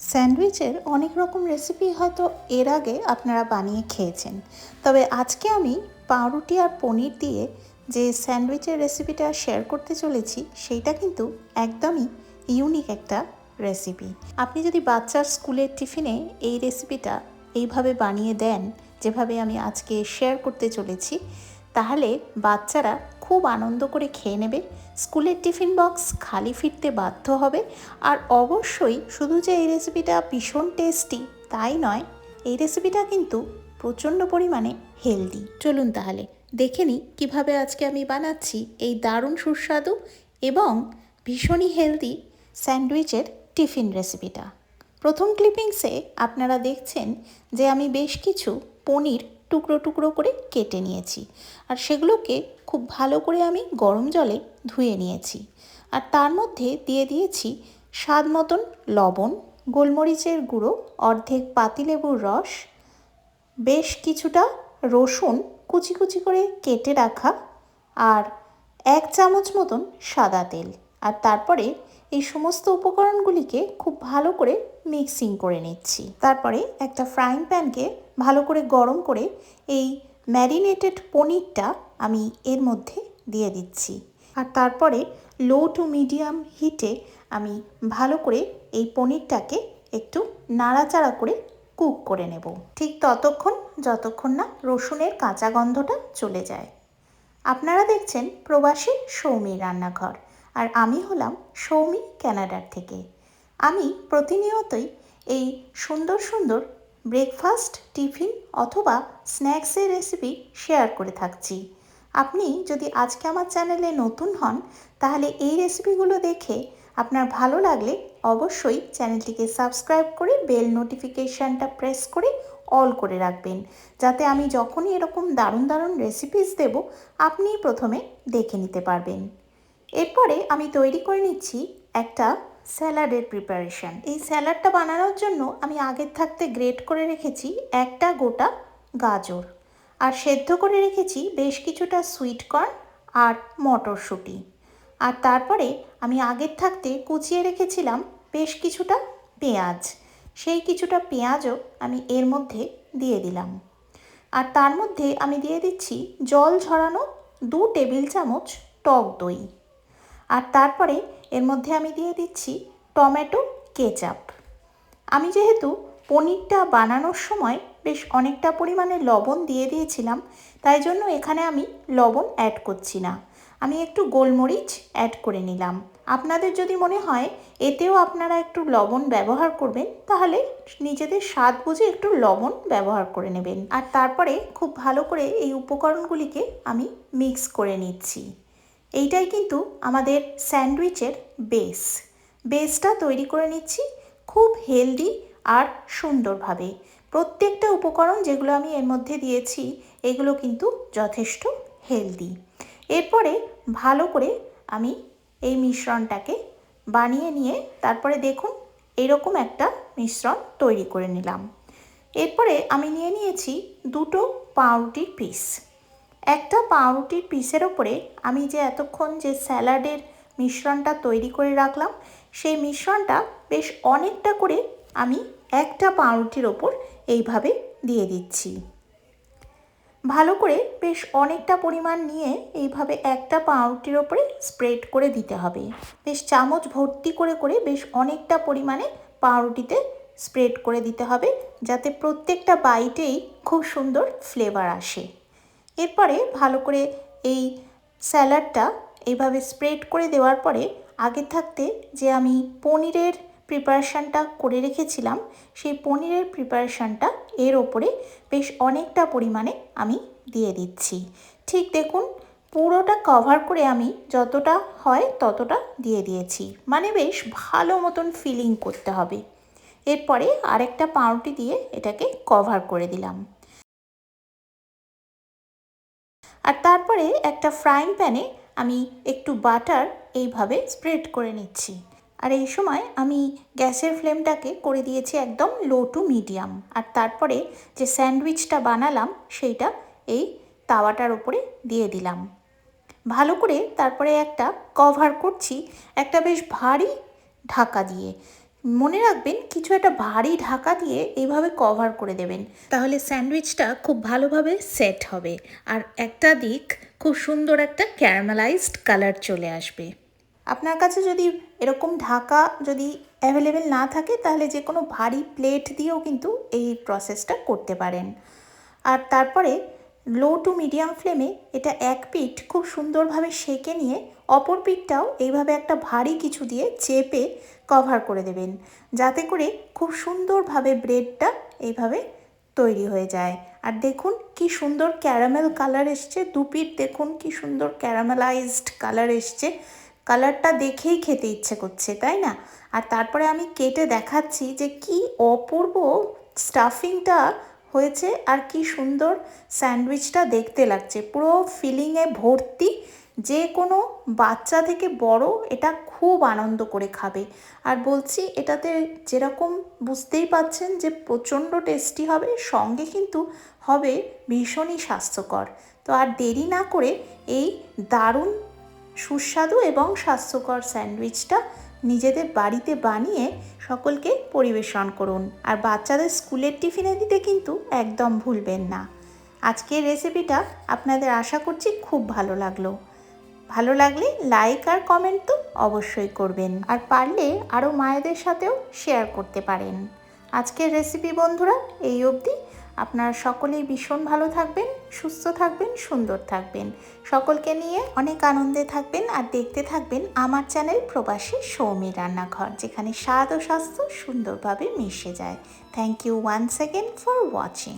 স্যান্ডউইচের অনেক রকম রেসিপি হয়তো এর আগে আপনারা বানিয়ে খেয়েছেন, তবে আজকে আমি পাউরুটি আর পনির দিয়ে যে স্যান্ডউইচের রেসিপিটা শেয়ার করতে চলেছি সেইটা কিন্তু একদমই ইউনিক একটা রেসিপি। আপনি যদি বাচ্চার স্কুলের টিফিনে এই রেসিপিটা এইভাবে বানিয়ে দেন যেভাবে আমি আজকে শেয়ার করতে চলেছি, তাহলে বাচ্চারা খুব আনন্দ করে খেয়ে নেবে, স্কুলের টিফিন বক্স খালি ফিরতে বাধ্য হবে। আর অবশ্যই শুধু যে এই রেসিপিটা ভীষণ টেস্টি তাই নয়, এই রেসিপিটা কিন্তু প্রচণ্ড পরিমাণে হেলদি। চলুন তাহলে দেখে নিই কীভাবে আজকে আমি বানাচ্ছি এই দারুণ সুস্বাদু এবং ভীষণই হেলদি স্যান্ডউইচের টিফিন রেসিপিটা। প্রথম ক্লিপিংসে আপনারা দেখছেন যে আমি বেশ কিছু পনির টুকরো টুকরো করে কেটে নিয়েছি, আর সেগুলোকে খুব ভালো করে আমি গরম জলে ধুয়ে নিয়েছি। আর তার মধ্যে দিয়ে দিয়েছি স্বাদ মতন লবণ, গোলমরিচের গুঁড়ো, অর্ধেক পাতিলেবুর রস, বেশ কিছুটা রসুন কুচি কুচি করে কেটে রাখা, আর 1 চামচ মতন সাদা তেল। আর তারপরে এই সমস্ত উপকরণগুলিকে খুব ভালো করে মিক্সিং করে নিচ্ছি। তারপরে একটা ফ্রাইং প্যানকে ভালো করে গরম করে এই ম্যারিনেটেড পনিরটা আমি এর মধ্যে দিয়ে দিচ্ছি। আর তারপরে লো টু মিডিয়াম হিটে আমি ভালো করে এই পনিরটাকে একটু নাড়াচাড়া করে কুক করে নেব, ঠিক ততক্ষণ যতক্ষণ না রসুনের কাঁচা গন্ধটা চলে যায়। আপনারা দেখছেন প্রবাসী সৌমির রান্নাঘর, আর আমি হলাম সৌমি কানাডার থেকে। আমি প্রতিনিয়তই এই সুন্দর সুন্দর ব্রেকফাস্ট, টিফিন অথবা স্ন্যাক্সের রেসিপি শেয়ার করে থাকছি। আপনি যদি আজকে আমার চ্যানেলে নতুন হন, তাহলে এই রেসিপিগুলো দেখে আপনার ভালো লাগলে অবশ্যই চ্যানেলটিকে সাবস্ক্রাইব করে বেল নোটিফিকেশানটা প্রেস করে অল করে রাখবেন, যাতে আমি যখনই এরকম দারুণ দারুণ রেসিপিস দেব আপনি প্রথমে দেখে নিতে পারবেন। এরপরে আমি তৈরি করে নিচ্ছি একটা স্যালাডের প্রিপারেশান। এই স্যালাডটা বানানোর জন্য আমি আগের থাকতে গ্রেট করে রেখেছি একটা গোটা গাজর, আর সেদ্ধ করে রেখেছি বেশ কিছুটা সুইট কর্ন আর মটরশুঁটি। আর তারপরে আমি আগের থাকতে কুচিয়ে রেখেছিলাম বেশ কিছুটা পেঁয়াজ, সেই কিছুটা পেঁয়াজও আমি এর মধ্যে দিয়ে দিলাম। আর তার মধ্যে আমি দিয়ে দিচ্ছি জল ঝরানো 2 টেবিল চামচ টক দই। আর তারপরে এর মধ্যে আমি দিয়ে দিচ্ছি টমেটো কেচাপ। আমি যেহেতু পনিরটা বানানোর সময় বেশ অনেকটা পরিমাণে লবণ দিয়ে দিয়েছিলাম, তাই জন্য এখানে আমি লবণ অ্যাড করছি না, আমি একটু গোলমরিচ অ্যাড করে নিলাম। আপনাদের যদি মনে হয় এতেও আপনারা একটু লবণ ব্যবহার করবেন, তাহলে নিজেদের স্বাদ বুঝে একটু লবণ ব্যবহার করে নেবেন। আর তারপরে খুব ভালো করে এই উপকরণগুলিকে আমি মিক্স করে নিচ্ছি। এইটাই কিন্তু আমাদের স্যান্ডউইচের বেসটা তৈরি করে নিচ্ছি খুব হেলদি আর সুন্দরভাবে। প্রত্যেকটা উপকরণ যেগুলো আমি এর মধ্যে দিয়েছি এগুলো কিন্তু যথেষ্ট হেলদি। এরপরে ভালো করে আমি এই মিশ্রণটাকে বানিয়ে নিয়ে তারপরে দেখুন এরকম একটা মিশ্রণ তৈরি করে নিলাম। এরপরে আমি নিয়ে নিয়েছি 2টো পাউরুটির পিস। একটা পাউরুটির পিসের ওপরে আমি যে এতক্ষণ যে স্যালাডের মিশ্রণটা তৈরি করে রাখলাম, সেই মিশ্রণটা বেশ অনেকটা করে আমি একটা পাউরুটির ওপর এইভাবে দিয়ে দিচ্ছি। ভালো করে বেশ অনেকটা পরিমাণ নিয়ে এইভাবে একটা পাউরুটির ওপরে স্প্রেড করে দিতে হবে। বেশ চামচ ভর্তি করে করে বেশ অনেকটা পরিমাণে পাউরুটিতে স্প্রেড করে দিতে হবে, যাতে প্রত্যেকটা বাইটেই খুব সুন্দর ফ্লেভার আসে। এরপরে ভালো করে এই স্যালাডটা এইভাবে স্প্রেড করে দেওয়ার পরে আগে থাকতে যে আমি পনিরের প্রিপারেশানটা করে রেখেছিলাম, সেই পনিরের প্রিপারেশানটা এর ওপরে বেশ অনেকটা পরিমাণে আমি দিয়ে দিচ্ছি। ঠিক দেখুন পুরোটা কভার করে আমি যতটা হয় ততটা দিয়ে দিয়েছি, মানে বেশ ভালো মতন ফিলিং করতে হবে। এরপরে আরেকটা পাউরুটি দিয়ে এটাকে কভার করে দিলাম। আর তারপরে একটা ফ্রাইং প্যানে আমি একটু বাটার এইভাবে স্প্রেড করে নিচ্ছি। আর এই সময় আমি গ্যাসের ফ্লেমটাকে করে দিয়েছি একদম লো টু মিডিয়াম। আর তারপরে যে স্যান্ডউইচটা বানালাম সেইটা এই তাওয়াটার উপরে দিয়ে দিলাম। ভালো করে তারপরে একটা কভার করছি একটা বেশ ভারী ঢাকা দিয়ে, মনে রাখবেন কিছু একটা ভারী ঢাকা দিয়ে এইভাবে কভার করে দেবেন, তাহলে স্যান্ডউইচটা খুব ভালোভাবে সেট হবে আর একটা দিক খুব সুন্দর একটা ক্যারামেলাইজড কালার চলে আসবে। আপনার কাছে যদি এরকম ঢাকা যদি অ্যাভেলেবেল না থাকে তাহলে যে কোনো ভারী প্লেট দিয়েও কিন্তু এই প্রসেসটা করতে পারেন। আর তারপরে লো টু মিডিয়াম ফ্লেমে এটা এক পিঠ খুব সুন্দরভাবে সেঁকে নিয়ে অপর পিঠটাও এইভাবে একটা ভারী কিছু দিয়ে চেপে কভার করে দেবেন, যাতে করে খুব সুন্দরভাবে ব্রেডটা এইভাবে তৈরি হয়ে যায়। আর দেখুন কি সুন্দর ক্যারামেল কালার এসছে, দুপিঠ দেখুন কি সুন্দর ক্যারামেলাইজড কালার এসছে। কালারটা দেখেই খেতে ইচ্ছে করছে, তাই না? আর তারপরে আমি কেটে দেখাচ্ছি যে কি অপূর্ব স্টাফিংটা হয়েছে আর কি সুন্দর স্যান্ডউইচটা দেখতে লাগছে, পুরো ফিলিংয়ে ভর্তি। যে কোনো বাচ্চা থেকে বড় এটা খুব আনন্দ করে খাবে। আর বলছি এটাতে যেরকম বুঝতেই পাচ্ছেন যে প্রচণ্ড টেস্টি হবে, সঙ্গে কিন্তু হবে ভীষণই স্বাস্থ্যকর। তো আর দেরি না করে এই দারুণ সুস্বাদু এবং স্বাস্থ্যকর স্যান্ডউইচটা নিজেদের বাড়িতে বানিয়ে সকলকে পরিবেশন করুন। আর বাচ্চাদের স্কুলের টিফিনে দিতে কিন্তু একদম ভুলবেন না। আজকের রেসিপিটা আপনাদের আশা করছি খুব ভালো লাগলো। ভালো লাগলে লাইক আর কমেন্ট তো অবশ্যই করবেন, আর পারলে আরও মায়েদের সাথেও শেয়ার করতে পারেন। আজকের রেসিপি বন্ধুরা এই অবধি। আপনারা সকলেই ভীষণ ভালো থাকবেন, সুস্থ থাকবেন, সুন্দর থাকবেন, সকলকে নিয়ে অনেক আনন্দে থাকবেন আর দেখতে থাকবেন আমার চ্যানেল প্রবাসী সৌমির রান্নাঘর, যেখানে স্বাদ ও স্বাস্থ্য সুন্দরভাবে মিশে যায়। Thank you once again for watching.